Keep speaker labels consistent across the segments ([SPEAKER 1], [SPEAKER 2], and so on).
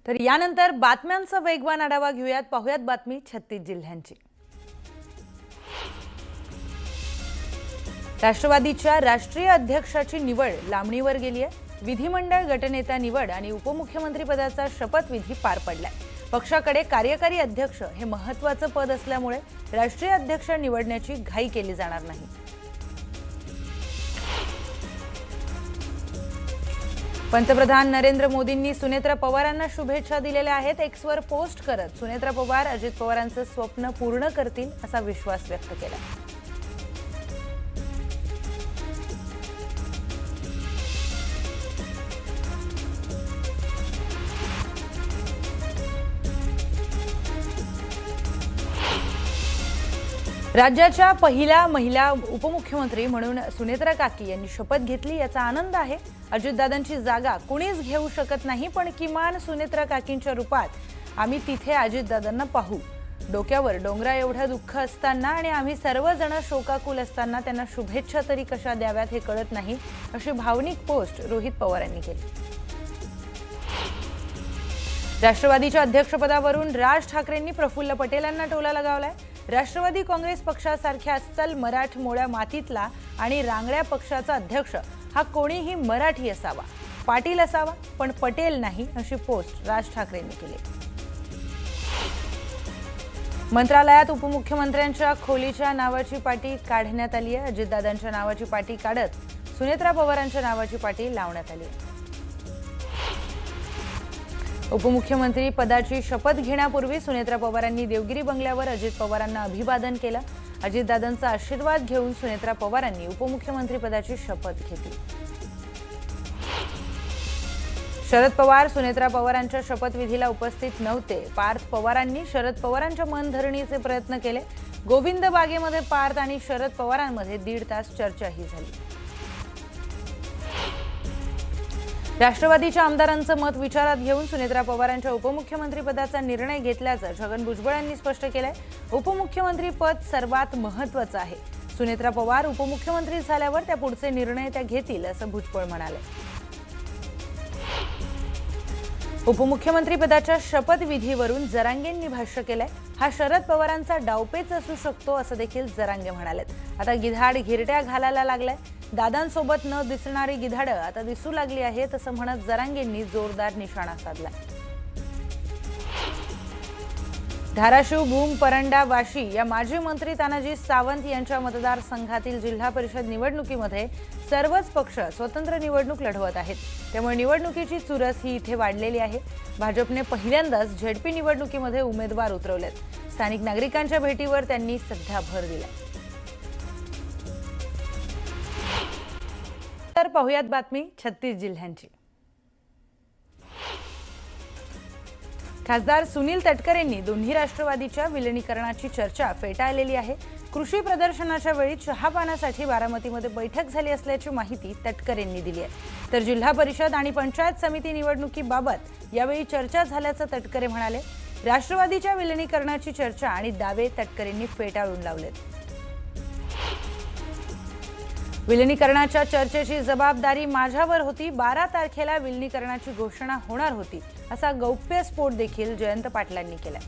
[SPEAKER 1] तर यानंतर बातम्यांचा वेगवान आढावा घेऊयात. पाहूयात बातमी 36 जिल्ह्यांची. राष्ट्रवादीच्या राष्ट्रीय अध्यक्षाची निवड लांबणीवर गेली आहे. विधिमंडळ गटनेता निवड आणि उपमुख्यमंत्री पदाचा शपथविधी पार पडलाय. पक्षाकडे कार्यकारी अध्यक्ष हे महत्त्वाचं पद असल्यामुळे राष्ट्रीय अध्यक्ष निवडण्याची घाई केली जाणार नाही. पंतप्रधान नरेंद्र मोदींनी सुनेत्रा पवारांना शुभेच्छा दिलेल्या आहेत. एक्सवर पोस्ट करत सुनेत्रा पवार अजित पवारांचं स्वप्न पूर्ण करतील असा विश्वास व्यक्त केला. राज्याच्या पहिल्या महिला उपमुख्यमंत्री म्हणून सुनेत्रा काकी यांनी शपथ घेतली, याचा आनंद आहे. अजितदादांची जागा कुणीच घेऊ शकत नाही, पण किमान सुनेत्रा काकींच्या रूपात आम्ही तिथे अजितदादांना पाहू. डोक्यावर डोंगरा एवढं दुःख असताना आणि आम्ही सर्वजण शोकाकुल असताना त्यांना शुभेच्छा तरी कशा द्याव्यात हे कळत नाही, अशी भावनिक पोस्ट रोहित पवार यांनी केली. राष्ट्रवादीच्या अध्यक्षपदावरून राज ठाकरेंनी प्रफुल्ल पटेलांना टोला लगावलाय. राष्ट्रवादी काँग्रेस पक्षासारख्या अस्सल मराठमोळ्या मातीतला आणि रांगड्या पक्षाचा अध्यक्ष हा कोणीही मराठी असावा, पाटील असावा, पण पटेल नाही, अशी पोस्ट राज ठाकरेंनी केली. मंत्रालयात उपमुख्यमंत्र्यांच्या खोलीच्या नावाची पाटी काढण्यात आली आहे. अजितदादांच्या नावाची पाटी काढत सुनेत्रा पवारांच्या नावाची पाटी लावण्यात आली आहे. उपमुख्यमंत्री पदाची शपथ घेण्यापूर्वी सुनेत्रा पवारांनी देवगिरी बंगल्यावर अजित पवारांना अभिवादन केलं. अजितदादांचा आशीर्वाद घेऊन सुनेत्रा पवारांनी उपमुख्यमंत्री पदाची शपथ घेतली. शरद पवार सुनेत्रा पवारांच्या शपथविधीला उपस्थित नव्हते. पार्थ पवारांनी शरद पवारांच्या मनधरणीचे प्रयत्न केले. गोविंद बागेमध्ये पार्थ आणि शरद पवारांमध्ये 1.5 तास चर्चाही झाली. राष्ट्रवादीच्या आमदारांचं मत विचारात घेऊन सुनेत्रा पवारांच्या उपमुख्यमंत्री पदाचा निर्णय घेतल्याचं छगन भुजबळ यांनी स्पष्ट केलंय. उपमुख्यमंत्री पद सर्वात महत्त्वाचं आहे. सुनेत्रा पवार उपमुख्यमंत्री झाल्यावर त्या पुढचे निर्णय त्या घेतील, असं भुजबळ म्हणाले. उपमुख्यमंत्री पदाच्या शपथविधीवरून जरांगेंनी भाष्य केलंय. हा शरद पवारांचा डावपेच असू शकतो, असं देखील जरांगे म्हणालेत. आता गिधाड घिरट्या घालायला लागलाय. दादांसोबत न दिसणारी गिधाडं आता दिसू लागली आहेत, असं म्हणत जरांगेंनी जोरदार निशाणा साधलाय. धाराशिव, भूम, परंडा, वाशी या माजी मंत्री तानाजी सावंत यांच्या मतदारसंघातील जिल्हा परिषद निवडणुकीमध्ये सर्वच पक्ष स्वतंत्र निवडणूक लढवत आहेत. त्यामुळे निवडणुकीची चुरस ही इथे वाढलेली आहे. भाजपने पहिल्यांदाच झेडपी निवडणुकीमध्ये उमेदवार उतरवलेत. स्थानिक नागरिकांच्या भेटीवर त्यांनी सध्या भर दिला. तर पाहूयात बातमी 36 जिल्ह्यांची. खासदार सुनील तटकरेंनी दोन्ही राष्ट्रवादीच्या विलिनीकरणाची चर्चा फेटाळलेली आहे. कृषी प्रदर्शनाच्या वेळी चहापानासाठी बारामतीमध्ये बैठक झाली असल्याची माहिती तटकरेंनी दिली आहे. तर जिल्हा परिषद आणि पंचायत समिती निवडणुकीबाबत यावेळी चर्चा झाल्याचं तटकरे म्हणाले. राष्ट्रवादीच्या विलिनीकरणाची चर्चा आणि दावे तटकरेंनी फेटाळून लावलेत. विलिनीकरणाच्या चर्चेची जबाबदारी माझ्यावर होती. 12 तारखेला विलिनीकरणाची घोषणा होणार होती, असा गौप्यस्फोट देखील जयंत पाटलांनी केलाय.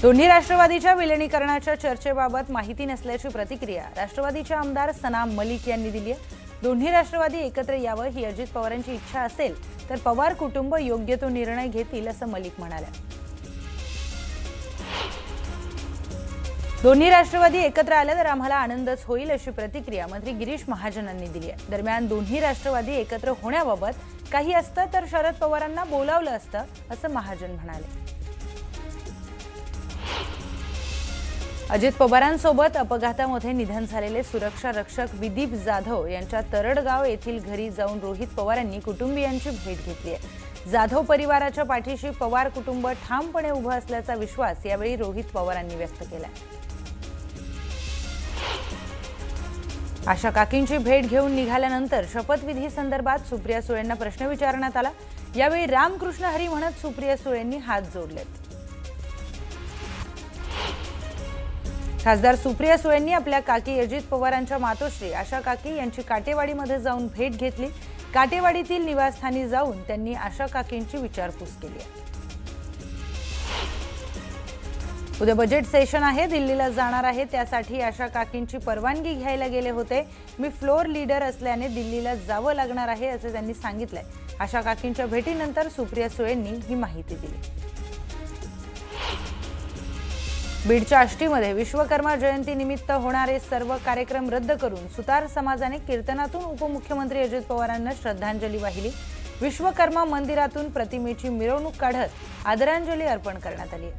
[SPEAKER 1] दोन्ही राष्ट्रवादीच्या विलिनीकरणाच्या चर्चेबाबत माहिती नसल्याची प्रतिक्रिया राष्ट्रवादीचे आमदार सनाम मलिक यांनी दिली आहे. दोन्ही राष्ट्रवादी एकत्र यावं ही अजित पवारांची इच्छा असेल तर पवार कुटुंब योग्य तो निर्णय घेतील, असं मलिक म्हणाले. दोन्ही राष्ट्रवादी एकत्र आले तर आम्हाला आनंदच होईल, अशी प्रतिक्रिया मंत्री गिरीश महाजनांनी दिली आहे. दरम्यान दोन्ही राष्ट्रवादी एकत्र होण्याबाबत काही असतं तर शरद पवारांना बोलावलं असतं, असं महाजन म्हणाले. अजित पवारांसोबत अपघातामध्ये निधन झालेले सुरक्षा रक्षक विदीप जाधव यांच्या तरडगाव येथील घरी जाऊन रोहित पवारांनी कुटुंबियांची भेट घेतली आहे. जाधव परिवाराच्या पाठीशी पवार कुटुंब ठामपणे उभं असल्याचा विश्वास यावेळी रोहित पवारांनी व्यक्त केला. आशा काकींची भेट घेऊन निघाल्यानंतर शपथविधी संदर्भात सुप्रिया सुळेंना प्रश्न विचारण्यात आला. यावेळी रामकृष्ण हरी म्हणत सुप्रिया सुळेंनी हात जोडलेत. खासदार सुप्रिया सुळेंनी आपल्या काकी अजित पवारांच्या मातोश्री आशा काकी यांची काटेवाडीमध्ये जाऊन भेट घेतली. काटेवाडीतील निवासस्थानी जाऊन त्यांनी आशा काकींची विचारपूस केली आहे। उद्या बजेट सेशन आहे, दिल्लीला जाणार आहे, त्यासाठी आशा काकींची परवानगी घ्यायला गेले होते। मी फ्लोर लीडर असल्याने दिल्लीला जावं लागणार आहे असे त्यांनी सांगितलंय। आशा काकींच्या भेटीनंतर सुप्रिया सुळेंनी ही माहिती दिली। बीडच्या आष्टीमध्ये विश्वकर्मा जयंती निमित्त होणारे सर्व कार्यक्रम रद्द करून सुतार समाजाने कीर्तनातून उपमुख्यमंत्री अजित पवारांना श्रद्धांजली वाहिली। विश्वकर्मा मंदिरातून प्रतिमेची मिरवणूक काढत आदरांजली अर्पण करण्यात आली।